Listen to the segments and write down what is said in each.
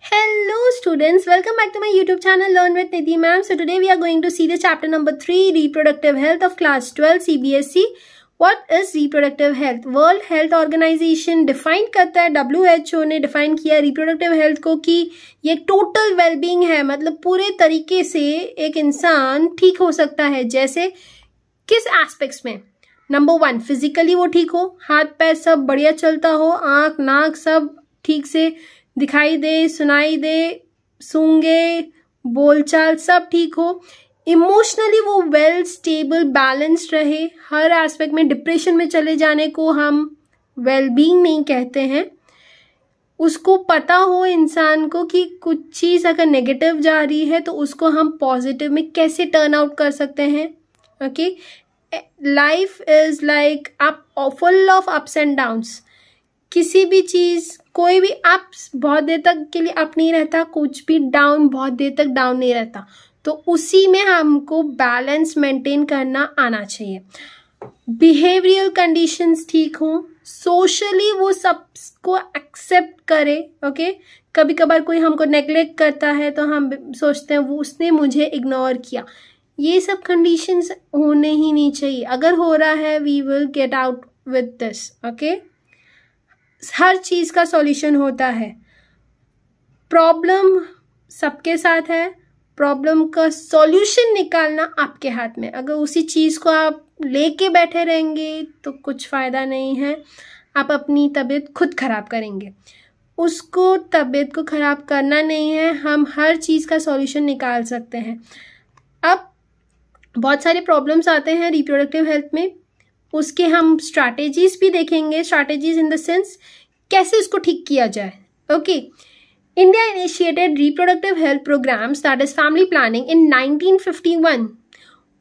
Hello students, welcome back to my YouTube channel Learn with Nidhi ma'am. So today we are going to see the chapter number 3 reproductive health of class 12 CBSE. What is reproductive health? World Health Organization define करता है, WHO ने define किया reproductive health को कि ये total well-being है, मतलब पूरे तरीके से एक इंसान ठीक हो सकता है. जैसे किस एस्पेक्ट्स में? नंबर 1 फिजिकली वो ठीक हो, हाथ पैर सब बढ़िया चलता हो, आँख नाक सब ठीक से दिखाई दे, सुनाई दे, सूंघे, बोलचाल सब ठीक हो. इमोशनली वो वेल स्टेबल बैलेंस्ड रहे. हर एस्पेक्ट में डिप्रेशन में चले जाने को हम वेल बीइंग नहीं कहते हैं. उसको पता हो इंसान को कि कुछ चीज़ अगर नेगेटिव जा रही है तो उसको हम पॉजिटिव में कैसे टर्न आउट कर सकते हैं. Okay, life is like up full of ups and downs. किसी भी चीज़, कोई भी अप्स बहुत देर तक के लिए अप नहीं रहता, कुछ भी डाउन बहुत देर तक डाउन नहीं रहता. तो उसी में हमको बैलेंस मेंटेन करना आना चाहिए. बिहेवियरल कंडीशंस ठीक हो, सोशली वो सबको एक्सेप्ट करे. ओके, कभी कभार कोई हमको नेग्लेक्ट करता है तो हम सोचते हैं वो उसने मुझे इग्नोर किया. ये सब कंडीशंस होने ही नहीं चाहिए. अगर हो रहा है we will get out with this. Okay, हर चीज़ का सॉल्यूशन होता है. प्रॉब्लम सबके साथ है, प्रॉब्लम का सॉल्यूशन निकालना आपके हाथ में. अगर उसी चीज़ को आप लेके बैठे रहेंगे तो कुछ फ़ायदा नहीं है. आप अपनी तबीयत खुद ख़राब करेंगे. उसको तबीयत को ख़राब करना नहीं है. हम हर चीज़ का सॉल्यूशन निकाल सकते हैं. अब बहुत सारे प्रॉब्लम्स आते हैं रिप्रोडक्टिव हेल्थ में, उसके हम स्ट्रैटेजीज भी देखेंगे. स्ट्रैटेजीज इन द सेंस कैसे उसको ठीक किया जाए. Okay, India initiated reproductive health programs that is family planning in 1951.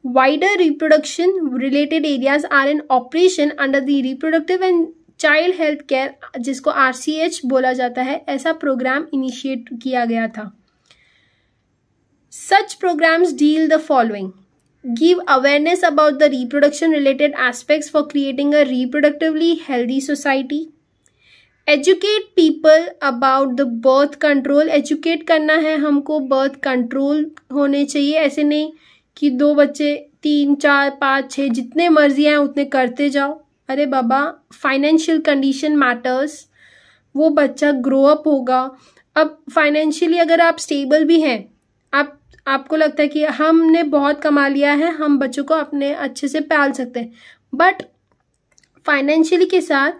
Wider reproduction related areas are in operation under the reproductive and child health care, जिसको RCH बोला जाता है. ऐसा प्रोग्राम इनिशिएट किया गया था. Such programs deal the following: give awareness about the reproduction related aspects for creating a reproductively healthy society. Educate people about the birth control. Educate करना है हमको, birth control होने चाहिए. ऐसे नहीं कि 2 बच्चे 3 4 5 6 जितने मर्जी हैं उतने करते जाओ. अरे बाबा, फाइनेंशियल कंडीशन मैटर्स. वो बच्चा ग्रो अप होगा. अब फाइनेंशियली अगर आप स्टेबल भी हैं, आपको लगता है कि हमने बहुत कमा लिया है, हम बच्चों को अपने अच्छे से पाल सकते हैं, बट फाइनेंशियली के साथ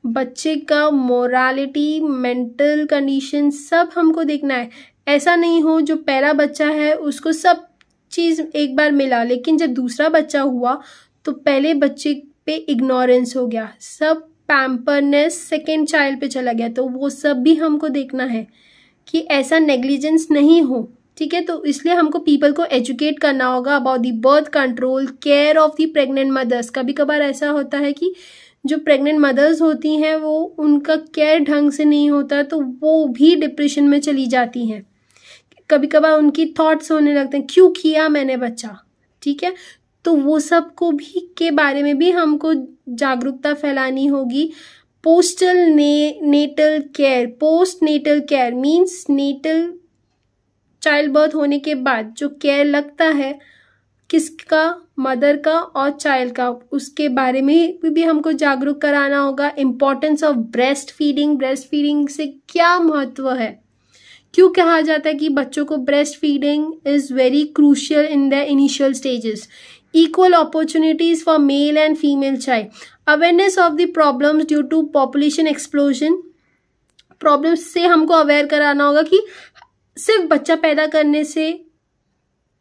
बच्चे का मोरालिटी, मेंटल कंडीशन सब हमको देखना है. ऐसा नहीं हो जो पहला बच्चा है उसको सब चीज़ एक बार मिला, लेकिन जब दूसरा बच्चा हुआ तो पहले बच्चे पे इग्नोरेंस हो गया, सब पैम्परनेस सेकेंड चाइल्ड पे चला गया. तो वो सब भी हमको देखना है कि ऐसा नेग्लिजेंस नहीं हो. ठीक है, तो इसलिए हमको पीपल को एजुकेट करना होगा about the birth control, care of the pregnant mothers. कभी कभार ऐसा होता है कि जो प्रेग्नेंट मदर्स होती हैं वो उनका केयर ढंग से नहीं होता तो वो भी डिप्रेशन में चली जाती हैं. कभी कभार उनकी थॉट्स होने लगते हैं क्यों किया मैंने बच्चा. ठीक है, तो वो सब को भी के बारे में भी हमको जागरूकता फैलानी होगी. Postal natal care. Post natal care means natal child birth होने के बाद जो केयर लगता है, किसका, मदर का और चाइल्ड का, उसके बारे में भी हमको जागरूक कराना होगा. Importance of breast feeding. Breast feeding से क्या महत्व है, क्यों कहा जाता है कि बच्चों को breast feeding is very crucial in the initial stages. Equal opportunities for male and female child. Awareness of the problems due to population explosion. Problems से हमको अवेयर कराना होगा कि सिर्फ बच्चा पैदा करने से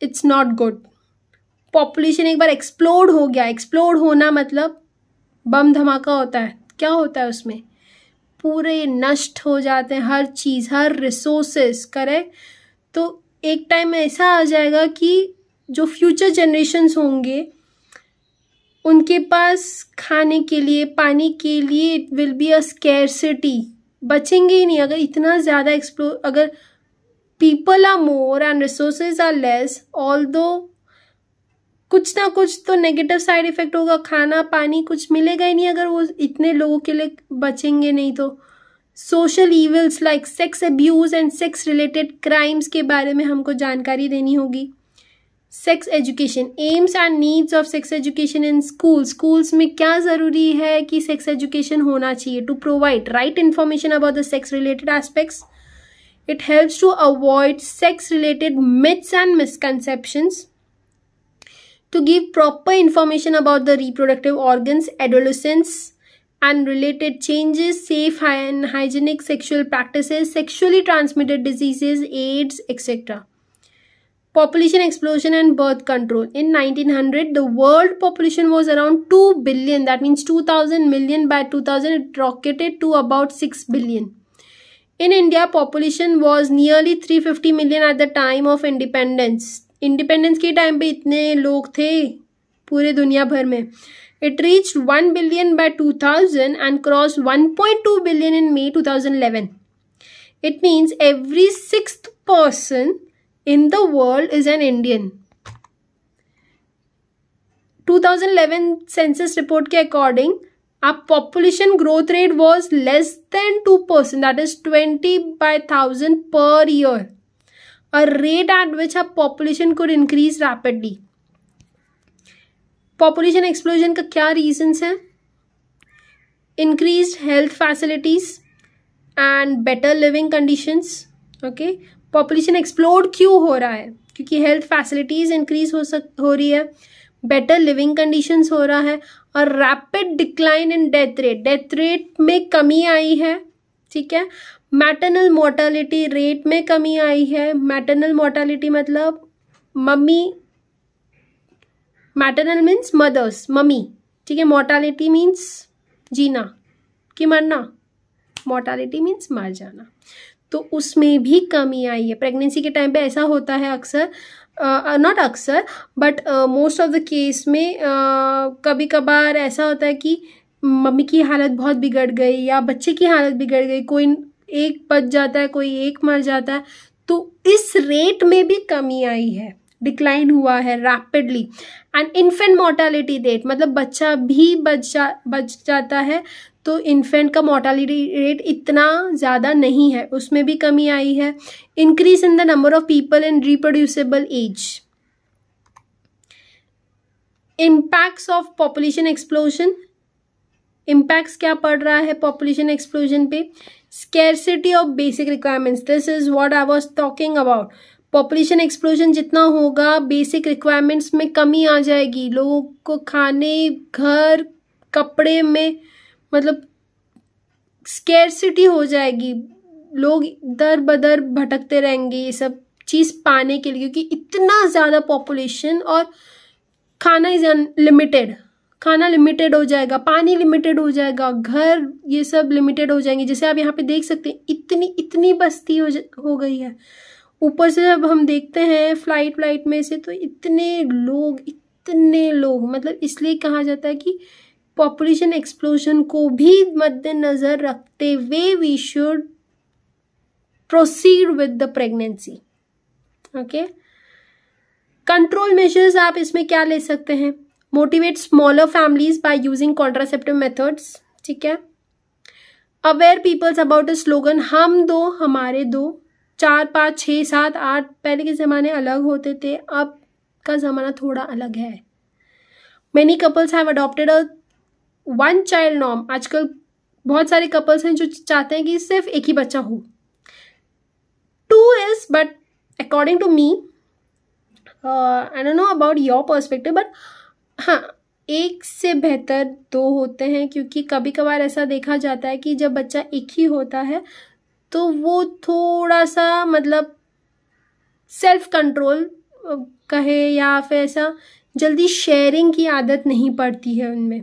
इट्स नॉट गुड. पॉपुलेशन एक बार एक्सप्लोड हो गया, एक्सप्लोड होना मतलब बम धमाका होता है. क्या होता है उसमें, पूरे नष्ट हो जाते हैं हर चीज़, हर रिसोर्सेस. करेक्ट, तो एक टाइम ऐसा आ जाएगा कि जो फ्यूचर जनरेशन्स होंगे उनके पास खाने के लिए, पानी के लिए it will be a scarcity. बचेंगे ही नहीं. अगर इतना ज़्यादा अगर people are more and resources are less, although कुछ ना कुछ तो नेगेटिव साइड इफेक्ट होगा. खाना पानी कुछ मिलेगा ही नहीं अगर वो इतने लोगों के लिए बचेंगे नहीं तो. Social evils like sex abuse and sex related crimes के बारे में हमको जानकारी देनी होगी। Sex education, aims and needs of sex education in schools में क्या ज़रूरी है कि सेक्स एजुकेशन होना चाहिए? To provide right information about the sex related aspects, it helps to avoid sex related myths and misconceptions, to give proper information about the reproductive organs, adolescence and related changes, safe and hygienic sexual practices, sexually transmitted diseases, AIDS, etc. Population explosion and birth control. In 1900, the world population was around 2 billion. That means 2000 million. By 2000, it rocketed to about 6 billion. In India, population was nearly 350 million at the time of independence. Independence के time पे इतने लोग थे पूरे दुनिया भर में. It reached 1 billion by 2000 and crossed 1.2 billion in May 2011. It means every 6th person in the world is an Indian. 2011 census report के according, our population growth rate was less than 2%, that is 20 by 1000 per year, a rate at which our population could increase rapidly. Population explosion का क्या reasons है? Increased health facilities and better living conditions. Okay, population explode क्यों हो रहा है? क्योंकि health facilities increase हो रही है, बेटर लिविंग कंडीशंस हो रहा है, और rapid decline in death rate में कमी आई है. ठीक है, मैटरनल मोर्टालिटी रेट में कमी आई है. मैटरनल मोर्टालिटी मतलब mummy, maternal means mothers, mummy. ठीक है, मोर्टालिटी मीन्स जीना कि मरना, मोर्टालिटी मीन्स मर जाना, तो उसमें भी कमी आई है. प्रेगनेंसी के टाइम पे ऐसा होता है अक्सर, नॉट अक्सर but most of the case में कभी कभार ऐसा होता है कि मम्मी की हालत बहुत बिगड़ गई या बच्चे की हालत बिगड़ गई, कोई एक बच जाता है, कोई एक मर जाता है, तो इस रेट में भी कमी आई है, डिक्लाइन हुआ है rapidly. And infant mortality rate मतलब बच्चा भी बच जाता है, तो इन्फेंट का मोर्टालिटी रेट इतना ज़्यादा नहीं है, उसमें भी कमी आई है. Increase in the number of people in reproducible age. Impacts of population explosion. Impacts क्या पड़ रहा है पॉपुलेशन एक्सप्लोजन पे? Scarcity of basic requirements, this is what I was talking about. Population explosion जितना होगा, बेसिक रिक्वायरमेंट्स में कमी आ जाएगी. लोगों को खाने, घर, कपड़े में मतलब स्कैरसिटी हो जाएगी. लोग दर बदर भटकते रहेंगे ये सब चीज़ पाने के लिए, क्योंकि इतना ज़्यादा पॉपुलेशन और खाना इज लिमिटेड. खाना लिमिटेड हो जाएगा, पानी लिमिटेड हो जाएगा, घर ये सब लिमिटेड हो जाएंगे. जैसे आप यहाँ पे देख सकते हैं, इतनी बस्ती हो गई है. ऊपर से जब हम देखते हैं फ्लाइट में से, तो इतने लोग मतलब इसलिए कहा जाता है कि पॉपुलेशन एक्सप्लोजन को भी मद्देनजर रखते हुए we should proceed with the pregnancy. Okay, control measures आप इसमें क्या ले सकते हैं? Motivate smaller families by using contraceptive methods. ठीक है, aware peoples about a slogan, हम दो हमारे दो. 4, 5, 6, 7, 8 पहले के ज़माने अलग होते थे, अब का ज़माना थोड़ा अलग है. Many couples have adopted a 1 child norm. आजकल बहुत सारे कपल्स हैं जो चाहते हैं कि सिर्फ एक ही बच्चा हो. 2 is, but according to me, I don't know about your perspective, but हाँ, 1 से बेहतर 2 होते हैं, क्योंकि कभी कभार ऐसा देखा जाता है कि जब बच्चा एक ही होता है तो वो थोड़ा सा मतलब सेल्फ कंट्रोल कहे या फिर ऐसा जल्दी शेयरिंग की आदत नहीं पड़ती है उनमें.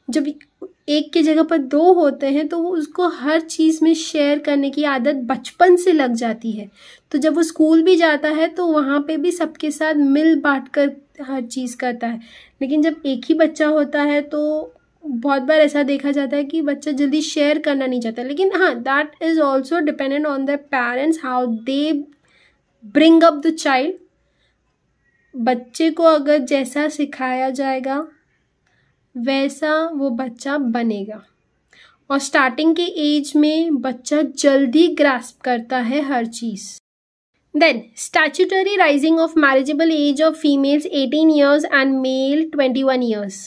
जब एक की जगह पर 2 होते हैं तो वो उसको हर चीज़ में शेयर करने की आदत बचपन से लग जाती है. तो जब वो स्कूल भी जाता है तो वहाँ पे भी सबके साथ मिल बांट कर हर चीज़ करता है. लेकिन जब एक ही बच्चा होता है तो बहुत बार ऐसा देखा जाता है कि बच्चा जल्दी शेयर करना नहीं चाहता. लेकिन हाँ, that is also dependent on the parents, how they bring up the child. बच्चे को अगर जैसा सिखाया जाएगा वैसा वो बच्चा बनेगा. और स्टार्टिंग के एज में बच्चा जल्दी ग्रास्प करता है हर चीज। Then statutory rising of marriageable age of females 18 years and male 21 years।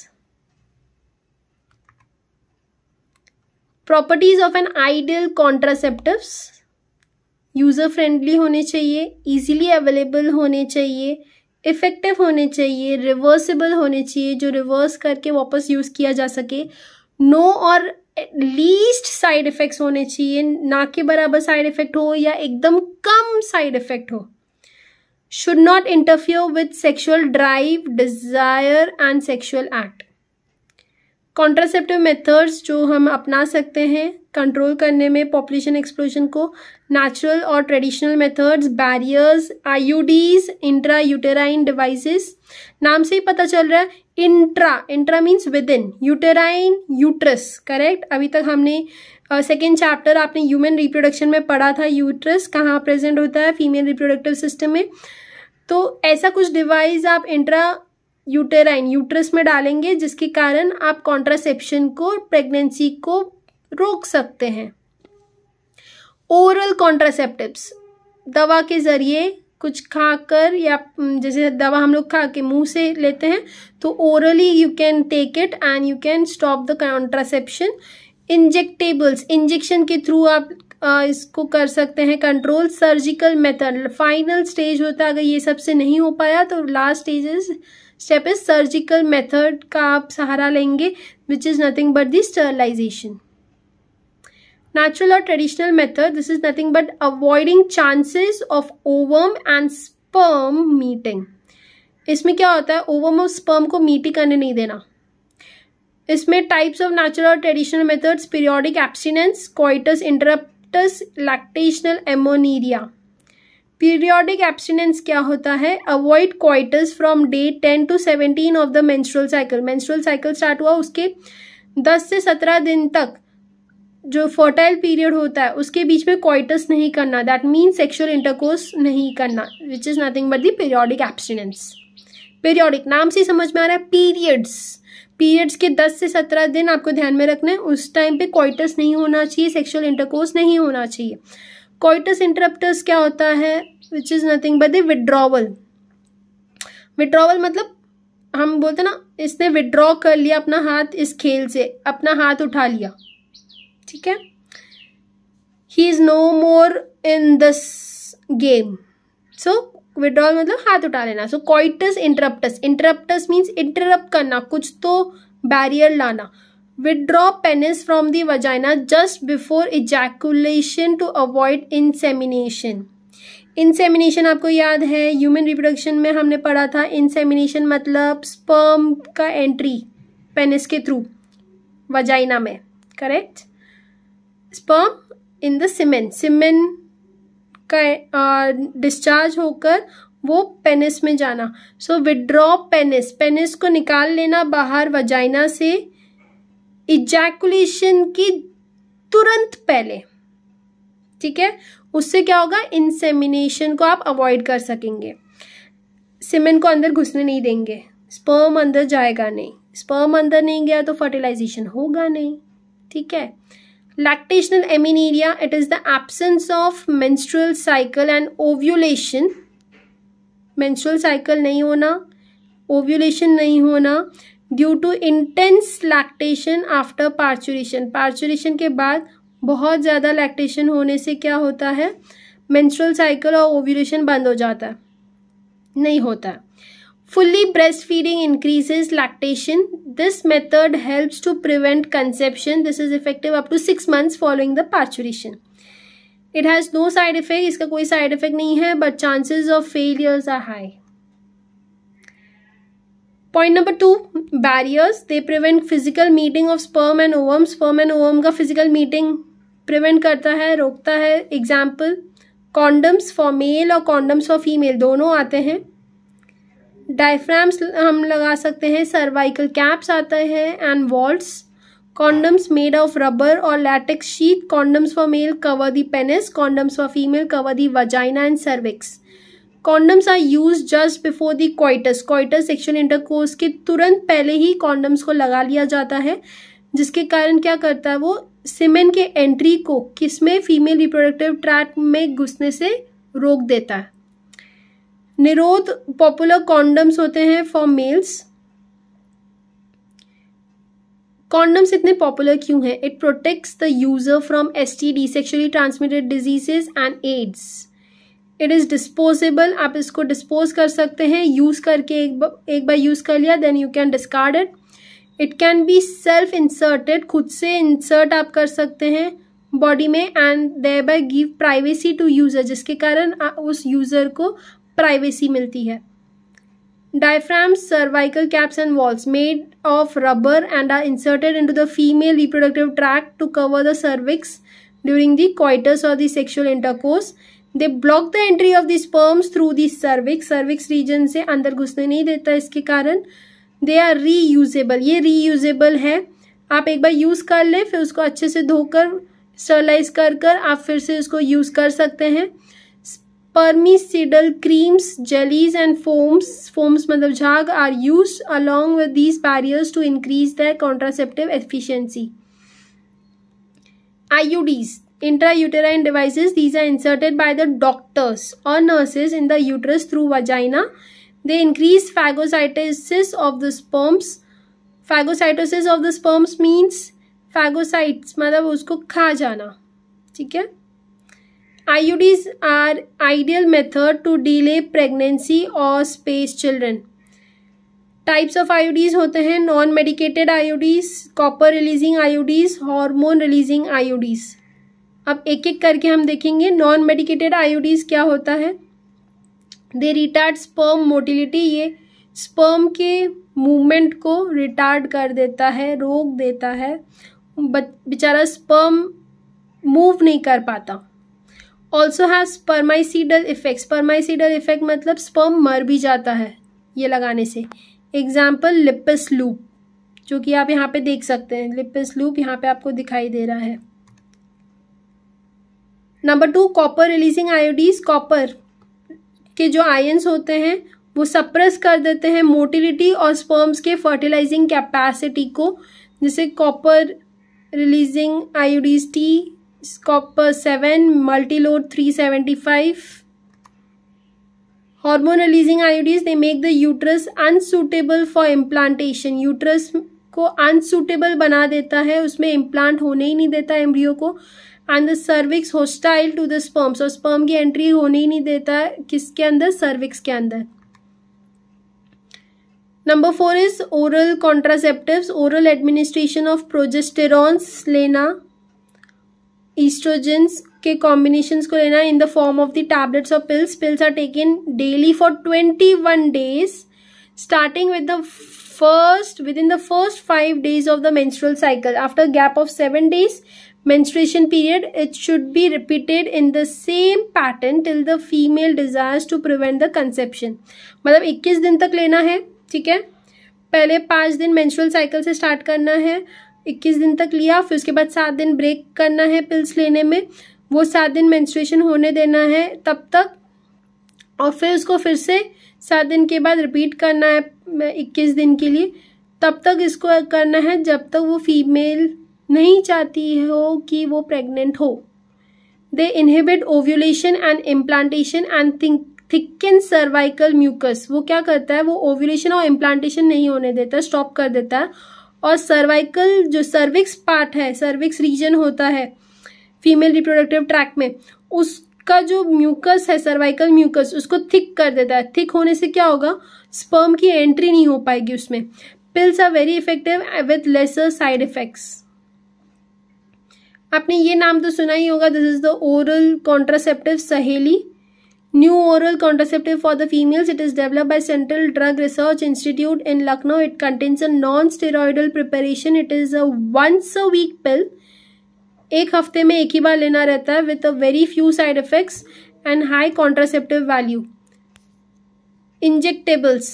Properties of an ideal contraceptives, user friendly होने चाहिए, इजीली अवेलेबल होने चाहिए, इफेक्टिव होने चाहिए, रिवर्सिबल होने चाहिए, जो रिवर्स करके वापस यूज किया जा सके, नो और लीस्ट साइड इफेक्ट्स होने चाहिए, ना के बराबर साइड इफेक्ट हो या एकदम कम साइड इफेक्ट हो, should not interfere with sexual drive, desire and sexual act. Contraceptive methods जो हम अपना सकते हैं कंट्रोल करने में पॉपुलेशन एक्सप्लोजन को, नेचुरल और traditional methods, barriers, IUDs, intra uterine devices. नाम से ही पता चल रहा है intra means with in, uterine uterus, correct. अभी तक हमने सेकेंड चैप्टर आपने ह्यूमन रिप्रोडक्शन में पढ़ा था, यूट्रस कहाँ प्रेजेंट होता है फीमेल रिप्रोडक्टिव सिस्टम में। तो ऐसा कुछ डिवाइस आप इंट्रा यूटेराइन यूट्रस में डालेंगे जिसके कारण आप कॉन्ट्रासेप्शन को, प्रेगनेंसी को रोक सकते हैं। ओरल कॉन्ट्रासेप्टिव्स, दवा के जरिए कुछ खाकर या जैसे दवा हम लोग खा के मुंह से लेते हैं तो orally you can take it and you can stop the contraception. Injectables, injection के थ्रू आप इसको कर सकते हैं control. Surgical method final stage होता है, अगर ये सबसे नहीं हो पाया तो last step is surgical method का आप सहारा लेंगे, which is nothing but the sterilization. Natural or traditional method, this is nothing but avoiding chances of ovum and sperm meeting. इसमें क्या होता है, ओवम और स्पर्म को मीट ही करने नहीं देना। इसमें टाइप्स ऑफ नेचुरल और traditional methods, periodic abstinence, coitus interruptus, lactational amenorrhoea. Periodic abstinence क्या होता है, avoid coitus from day 10 to 17 of the menstrual cycle. Menstrual cycle start हुआ उसके 10 से 17 दिन तक जो फर्टाइल पीरियड होता है उसके बीच में कोइटस नहीं करना, दैट मीन्स सेक्सुअल इंटरकोर्स नहीं करना, विच is nothing but the periodic abstinence. Periodic नाम से समझ में आ रहा है, पीरियड्स के 10 से 17 दिन आपको ध्यान में रखना है, उस टाइम पे कोइटस नहीं होना चाहिए, सेक्सुअल इंटरकोर्स नहीं होना चाहिए। कोइटस इंटरप्टस क्या होता है, विच is nothing but the withdrawal. Withdrawal मतलब हम बोलते ना, इसने विड्रॉ कर लिया अपना हाथ इस खेल से, अपना हाथ उठा लिया, ठीक है, he is no more in this game. So withdrawal मतलब हाथ उठा लेना। So coitus interruptus means interrupt करना, कुछ तो बैरियर लाना। Withdraw penis from the vagina just before ejaculation to avoid insemination. Insemination आपको याद है ह्यूमन रिप्रोडक्शन में हमने पढ़ा था, इंसेमिनेशन मतलब स्पर्म का एंट्री पेनिस के थ्रू वजाइना में, correct. Sperm in the semen का डिस्चार्ज होकर वो पेनिस में जाना। सो विड्रॉ पेनिस को निकाल लेना बाहर वजाइना से इजैकुलेशन की तुरंत पहले, ठीक है। उससे क्या होगा, इंसेमिनेशन को आप अवॉइड कर सकेंगे। सीमेन को अंदर घुसने नहीं देंगे, स्पर्म अंदर जाएगा नहीं, स्पर्म अंदर नहीं गया तो फर्टिलाइजेशन होगा नहीं, ठीक है। Lactational amenorrhoea, it is the absence of menstrual cycle and ovulation. Menstrual cycle नहीं होना, ओव्यूलेशन नहीं होना due to intense lactation after parturition. Parturition के बाद बहुत ज़्यादा लैक्टेशन होने से क्या होता है, मेंस्ट्रुअल साइकिल और ओव्यूलेशन बंद हो जाता है, नहीं होता है। Fully breastfeeding increases lactation. This method helps to prevent conception. This is effective up to 6 months following the parturition. It has no side effect. इसका कोई side effect नहीं है, but chances of failures are high. Point number 2, barriers. They prevent physical meeting of sperm and ovum. Sperm and ovum का physical meeting prevent करता है, रोकता है. Example, condoms for male और condoms for female दोनों आते हैं. डायफ्राम्स हम लगा सकते हैं, सर्वाइकल कैप्स आते हैं and vaults. Condoms made of rubber और latex sheet. Condoms for male cover the penis, condoms for female cover the vagina and cervix. Condoms are use just before the coitus. Coitus sexual intercourse के तुरंत पहले ही condoms को लगा लिया जाता है, जिसके कारण क्या करता है, वो सीमेन के एंट्री को किसमें, फीमेल रिप्रोडक्टिव ट्रैक्ट में घुसने से रोक देता है। निरोध पॉपुलर कॉन्डम्स होते हैं फॉर मेल्स। कॉन्डम्स इतने पॉपुलर क्यों हैं? It protects the user from STD, sexually transmitted diseases and AIDS. It is disposable, आप इसको डिस्पोज कर सकते हैं, यूज करके एक बार यूज कर लिया then you can discard it. It can be self inserted, खुद से इंसर्ट आप कर सकते हैं बॉडी में, and thereby give privacy to user, जिसके कारण उस यूजर को प्राइवेसी मिलती है। Diaphragms, cervical caps and walls made of rubber and are inserted into the female reproductive tract to cover the cervix during the coitus or the sexual intercourse. They block the entry of the sperms through the cervix. Cervix region से अंदर घुसने नहीं देता, इसके कारण they are reusable. ये reusable है, आप एक बार यूज कर ले फिर उसको अच्छे से धोकर स्टरलाइज कर आप फिर से उसको यूज कर सकते हैं। Spermicidal creams, jellies and foams मतलब झाग are used along with these barriers to increase their contraceptive efficiency. IUDs, intrauterine devices, these are inserted by the doctors or nurses in the uterus through vagina. They increase phagocytosis of the sperms. Phagocytosis of the sperms means phagocytes मतलब उसको खा जाना, ठीक है। IUDs are ideal method to delay pregnancy or space children. Types of IUDs होते हैं non medicated IUDs, copper releasing IUDs, hormone releasing IUDs। अब एक एक करके हम देखेंगे। नॉन मेडिकेटेड IUDs क्या होता है? दे रिटार्ड स्पर्म मोटिलिटी, ये स्पर्म के मूवमेंट को रिटार्ड कर देता है, रोक देता है, बेचारा स्पर्म मूव नहीं कर पाता। ऑल्सो हैज स्पर्माइसीडल इफेक्ट, स्पर्माइसीडल इफेक्ट मतलब स्पर्म मर भी जाता है ये लगाने से। एग्जाम्पल लिपिस लूप, जो कि आप यहाँ पे देख सकते हैं, लिपिस लूप यहाँ पे आपको दिखाई दे रहा है। Number 2, copper releasing IUDs. Copper के जो आयंस होते हैं वो सप्रेस कर देते हैं मोटिलिटी और स्पर्म्स के फर्टिलाइजिंग कैपेसिटी को, जिसे copper releasing IUDs T, copper 7, multiload 375. Hormone releasing IUDs, they make the uterus unsuitable for implantation. Uterus को अनसुटेबल बना देता है, उसमें इम्प्लांट होने ही नहीं देता एम्ब्रियो को। And the cervix hostile to the sperms, और स्पर्म की एंट्री होने ही नहीं देता किसके अंदर, सर्विक्स के अंदर। Number 4 is oral contraceptives. Oral administration of progesterones लेना, ईस्ट्रोजेंस के कॉम्बिनेशंस को लेना in the form of the tablets और pills. Pills are taken daily for 21 days starting with within the first 5 days of the menstrual cycle. After a gap of 7 days menstruation period, it should be repeated in the same pattern till the female desires to prevent the conception. मतलब 21 दिन तक लेना है, ठीक है। पहले 5 दिन menstrual cycle से स्टार्ट करना है, 21 दिन तक लिया, फिर उसके बाद 7 दिन ब्रेक करना है पिल्स लेने में, वो 7 दिन मेंस्ट्रुएशन होने देना है तब तक, और फिर उसको फिर से 7 दिन के बाद रिपीट करना है 21 दिन के लिए, तब तक इसको करना है जब तक वो फीमेल नहीं चाहती हो कि वो प्रेग्नेंट हो। They inhibit ovulation and implantation and thicken cervical mucus. वो क्या करता है, वो ओव्यूलेशन और इम्प्लांटेशन नहीं होने देता, स्टॉप कर देता है। और सर्वाइकल जो सर्विक्स पार्ट है, सर्विक्स रीजन होता है फीमेल रिप्रोडक्टिव ट्रैक्ट में, उसका जो म्यूकस है, सर्वाइकल म्यूकस, उसको थिक कर देता है। थिक होने से क्या होगा, स्पर्म की एंट्री नहीं हो पाएगी उसमें। Pills are very effective with lesser side effects. आपने ये नाम तो सुना ही होगा, this is the oral contraceptive Saheli. New oral contraceptive for the females. It is developed by Central Drug Research Institute in Lucknow. It contains a non-steroidal preparation. It is a once a week pill. एक हफ्ते में एक ही बार लेना रहता है with a very few side effects and high contraceptive value. Injectables.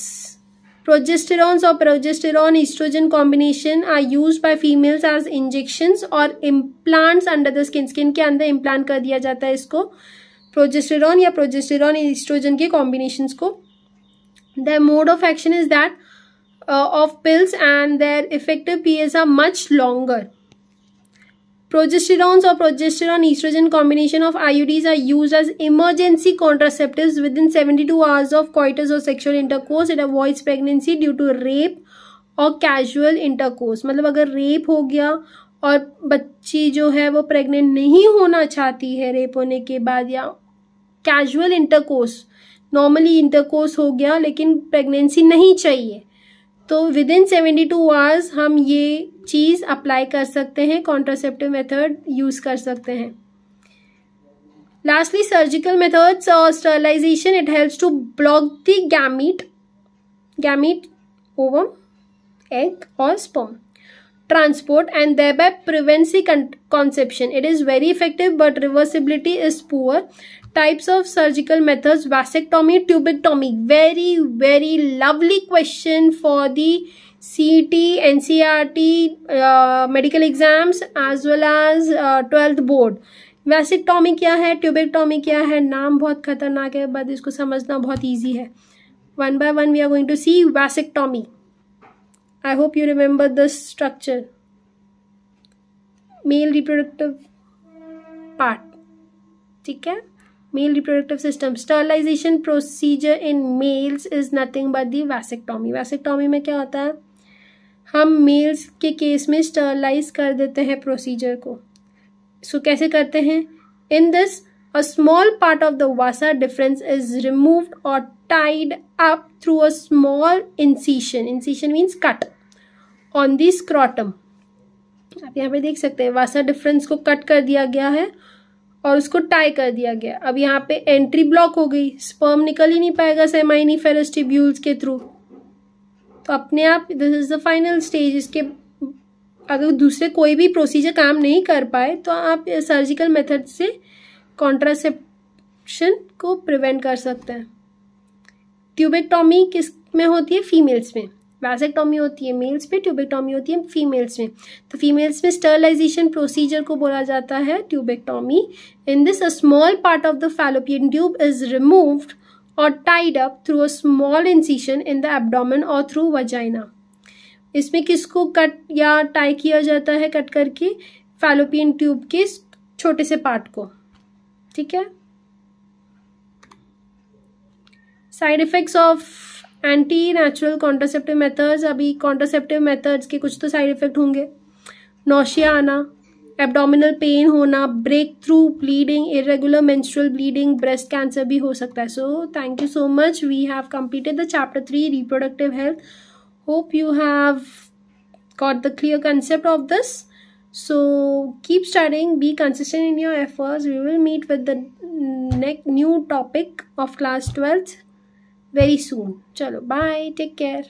Progesterones or progesterone estrogen combination are used by females as injections और implants under the skin. Skin के अंदर implant कर दिया जाता है इसको, प्रोजेस्टेरॉन या प्रोजेस्टेरॉन एस्ट्रोजन के कॉम्बिनेशंस को। The mode of action is that of pills and their effective periods are much longer. Progesterones or progesterone-estrogen combination of IUDs are used as emergency contraceptives within 72 hours of coitus or sexual intercourse. It avoids pregnancy due to rape or casual intercourse. मतलब अगर rape हो गया और बच्ची जो है वो pregnant नहीं होना चाहती है रेप होने के बाद, या कैजुअल इंटरकोर्स, नॉर्मली इंटरकोर्स हो गया लेकिन प्रेगनेंसी नहीं चाहिए, तो विद इन 72 आवर्स हम ये चीज़ अप्लाई कर सकते हैं, कॉन्ट्रासेप्टिव मेथड यूज़ कर सकते हैं. लास्टली सर्जिकल मेथड्स और sterilization. It helps to block the gamete, ovum, egg or sperm transport and thereby prevents the conception. It is very effective but reversibility is poor. Types of surgical methods: vasectomy, tubectomy. Very very lovely question for the CET, NCERT medical exams as well as 12th board. Vasectomy क्या है, tubectomy क्या है, नाम बहुत खतरनाक है but इसको समझना बहुत ईजी है. One by one we are going to see vasectomy. I hope you remember the structure. Male reproductive part, ठीक है, male reproductive system. Sterilization procedure in males is nothing but the vasectomy. Vasectomy में क्या होता है, हम mails के case में sterilise कर देते हैं प्रोसीजर को. सो कैसे करते हैं? In this, a small part of the vasa deferens is removed or tied up through a small incision. Incision means cut on the scrotum. आप यहाँ पे देख सकते हैं वासा डिफरेंस को कट कर दिया गया है और उसको टाई कर दिया गया. अब यहाँ पे एंट्री ब्लॉक हो गई, स्पर्म निकल ही नहीं पाएगा सेमाइनिफेरस ट्यूब्यूल्स के थ्रू, तो अपने आप this is the final stage. इसके अगर दूसरे कोई भी प्रोसीजर काम नहीं कर पाए तो आप सर्जिकल मेथड से कॉन्ट्रासेप्शन को प्रिवेंट कर सकते हैं. ट्यूबेक्टोमी किस में होती है? फीमेल्स में. वैसेक्टोमी होती है मेल्स पे, ट्यूबेक्टोमी होती है फीमेल्स में. तो फीमेल्स में स्टरलाइजेशन प्रोसीजर को बोला जाता है tubectomy. In this a small part of the fallopian tube is removed और tied up through a small incision in the abdomen और थ्रू वजाइना. इसमें किसको कट या टाई किया जाता है? कट करके फैलोपियन ट्यूब के छोटे से पार्ट को. ठीक है. Side effects of anti natural contraceptive methods. अभी कॉन्ट्रासेप्टिव मेथड्स के कुछ तो साइड इफेक्ट होंगे. नोशिया आना, एब्डोमिनल पेन होना, break through bleeding, irregular menstrual bleeding, breast cancer भी हो सकता है. So thank you so much. We have completed the chapter 3 reproductive health. Hope you have got the clear concept of this. So keep studying, be consistent in your efforts. We will meet with the next new topic of class 12th very soon. Chalo, bye, take care.